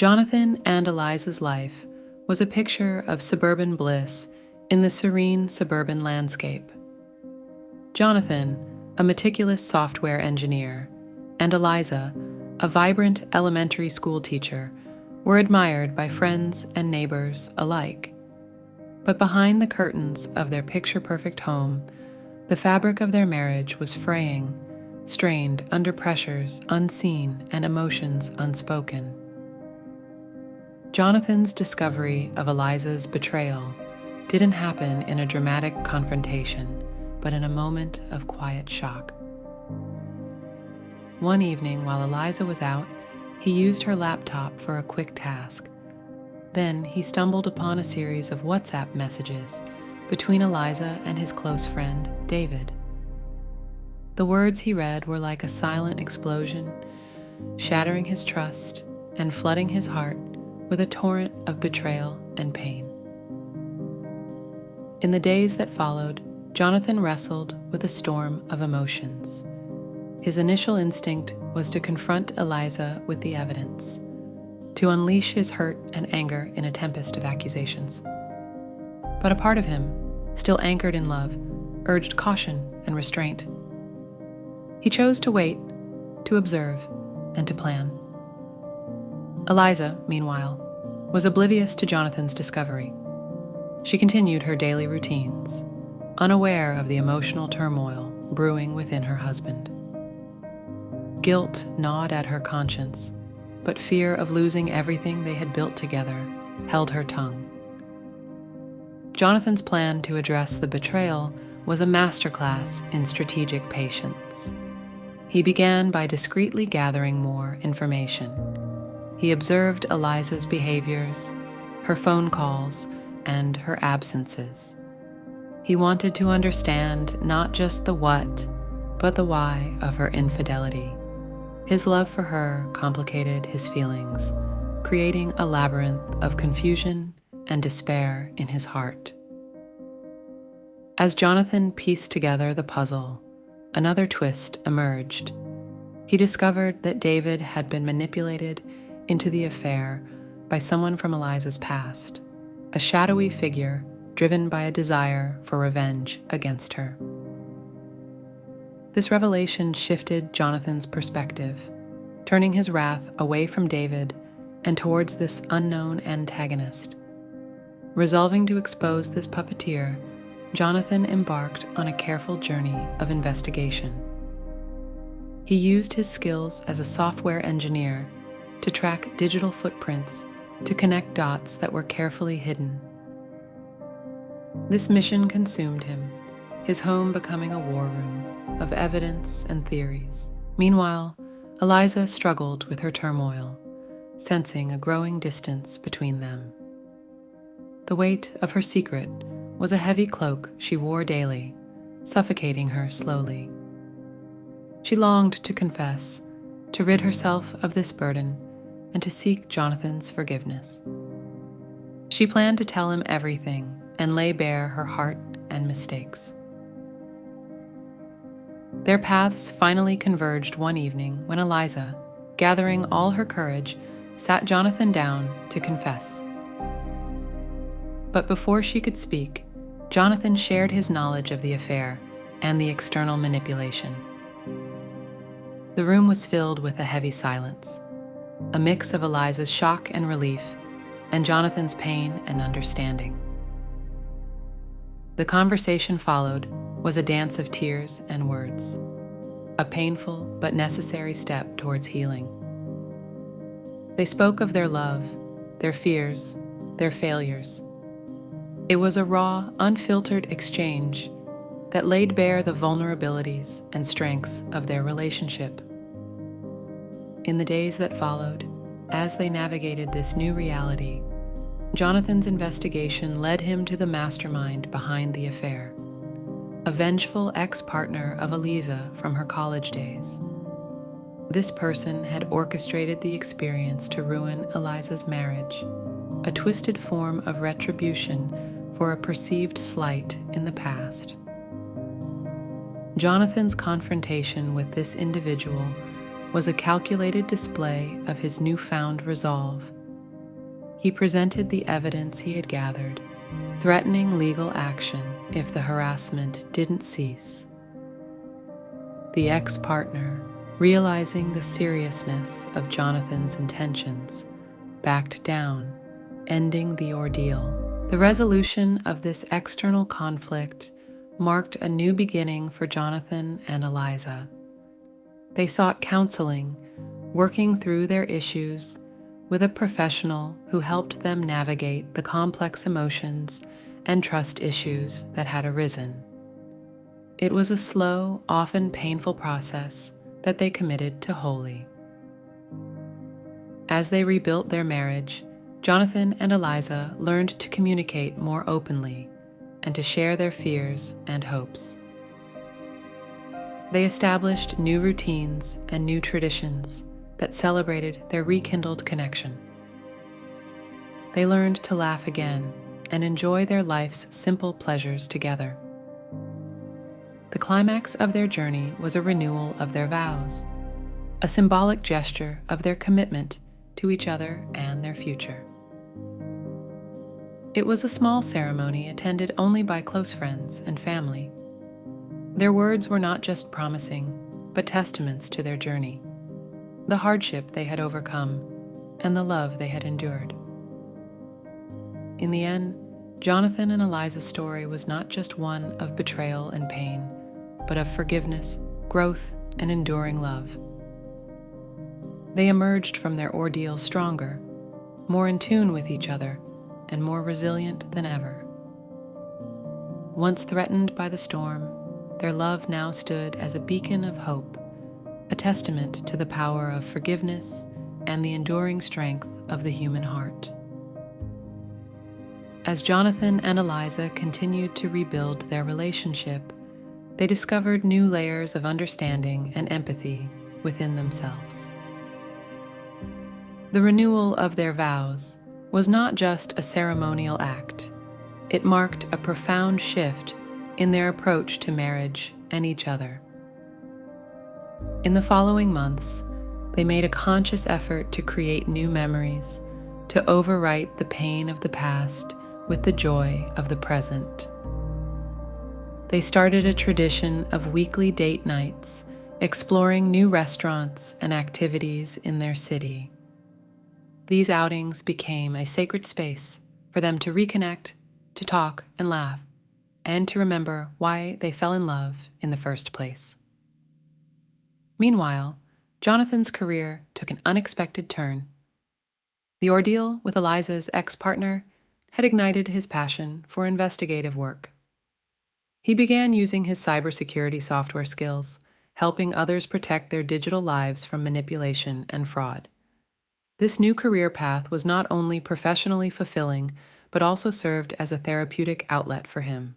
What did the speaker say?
Jonathan and Eliza's life was a picture of suburban bliss in the serene suburban landscape. Jonathan, a meticulous software engineer, and Eliza, a vibrant elementary school teacher, were admired by friends and neighbors alike. But behind the curtains of their picture-perfect home, the fabric of their marriage was fraying, strained under pressures unseen and emotions unspoken. Jonathan's discovery of Eliza's betrayal didn't happen in a dramatic confrontation, but in a moment of quiet shock. One evening, while Eliza was out, he used her laptop for a quick task. Then he stumbled upon a series of WhatsApp messages between Eliza and his close friend, David. The words he read were like a silent explosion, shattering his trust and flooding his heart with a torrent of betrayal and pain. In the days that followed, Jonathan wrestled with a storm of emotions. His initial instinct was to confront Eliza with the evidence, to unleash his hurt and anger in a tempest of accusations. But a part of him, still anchored in love, urged caution and restraint. He chose to wait, to observe, and to plan. Eliza, meanwhile, was oblivious to Jonathan's discovery. She continued her daily routines, unaware of the emotional turmoil brewing within her husband. Guilt gnawed at her conscience, but fear of losing everything they had built together held her tongue. Jonathan's plan to address the betrayal was a masterclass in strategic patience. He began by discreetly gathering more information. He observed Eliza's behaviors, her phone calls, and her absences. He wanted to understand not just the what, but the why of her infidelity. His love for her complicated his feelings, creating a labyrinth of confusion and despair in his heart. As Jonathan pieced together the puzzle, another twist emerged. He discovered that David had been manipulated into the affair by someone from Eliza's past, a shadowy figure driven by a desire for revenge against her. This revelation shifted Jonathan's perspective, turning his wrath away from David and towards this unknown antagonist. Resolving to expose this puppeteer, Jonathan embarked on a careful journey of investigation. He used his skills as a software engineer to track digital footprints, to connect dots that were carefully hidden. This mission consumed him, his home becoming a war room of evidence and theories. Meanwhile, Eliza struggled with her turmoil, sensing a growing distance between them. The weight of her secret was a heavy cloak she wore daily, suffocating her slowly. She longed to confess, to rid herself of this burden, and to seek Jonathan's forgiveness. She planned to tell him everything and lay bare her heart and mistakes. Their paths finally converged one evening when Eliza, gathering all her courage, sat Jonathan down to confess. But before she could speak, Jonathan shared his knowledge of the affair and the external manipulation. The room was filled with a heavy silence, a mix of Eliza's shock and relief, and Jonathan's pain and understanding. The conversation followed was a dance of tears and words, a painful but necessary step towards healing. They spoke of their love, their fears, their failures. It was a raw, unfiltered exchange that laid bare the vulnerabilities and strengths of their relationship. In the days that followed, as they navigated this new reality, Jonathan's investigation led him to the mastermind behind the affair, a vengeful ex-partner of Eliza from her college days. This person had orchestrated the experience to ruin Eliza's marriage, a twisted form of retribution for a perceived slight in the past. Jonathan's confrontation with this individual was a calculated display of his newfound resolve He presented the evidence he had gathered, threatening legal action if the harassment didn't cease. The ex-partner, realizing the seriousness of Jonathan's intentions, backed down, ending the ordeal. The resolution of this external conflict marked a new beginning for Jonathan and Eliza. They sought counseling, working through their issues with a professional who helped them navigate the complex emotions and trust issues that had arisen. It was a slow, often painful process that they committed to wholly. As they rebuilt their marriage, Jonathan and Eliza learned to communicate more openly and to share their fears and hopes. They established new routines and new traditions that celebrated their rekindled connection. They learned to laugh again and enjoy their life's simple pleasures together. The climax of their journey was a renewal of their vows, a symbolic gesture of their commitment to each other and their future. It was a small ceremony attended only by close friends and family. Their words were not just promising, but testaments to their journey, the hardship they had overcome, and the love they had endured. In the end, Jonathan and Eliza's story was not just one of betrayal and pain, but of forgiveness, growth, and enduring love. They emerged from their ordeal stronger, more in tune with each other, and more resilient than ever. Once threatened by the storm, their love now stood as a beacon of hope, a testament to the power of forgiveness and the enduring strength of the human heart. As Jonathan and Eliza continued to rebuild their relationship, they discovered new layers of understanding and empathy within themselves. The renewal of their vows was not just a ceremonial act. It marked a profound shift in their approach to marriage and each other. In the following months, they made a conscious effort to create new memories, to overwrite the pain of the past with the joy of the present. They started a tradition of weekly date nights, exploring new restaurants and activities in their city. These outings became a sacred space for them to reconnect, to talk and laugh, and to remember why they fell in love in the first place. Meanwhile, Jonathan's career took an unexpected turn. The ordeal with Eliza's ex-partner had ignited his passion for investigative work. He began using his cybersecurity software skills, helping others protect their digital lives from manipulation and fraud. This new career path was not only professionally fulfilling, but also served as a therapeutic outlet for him.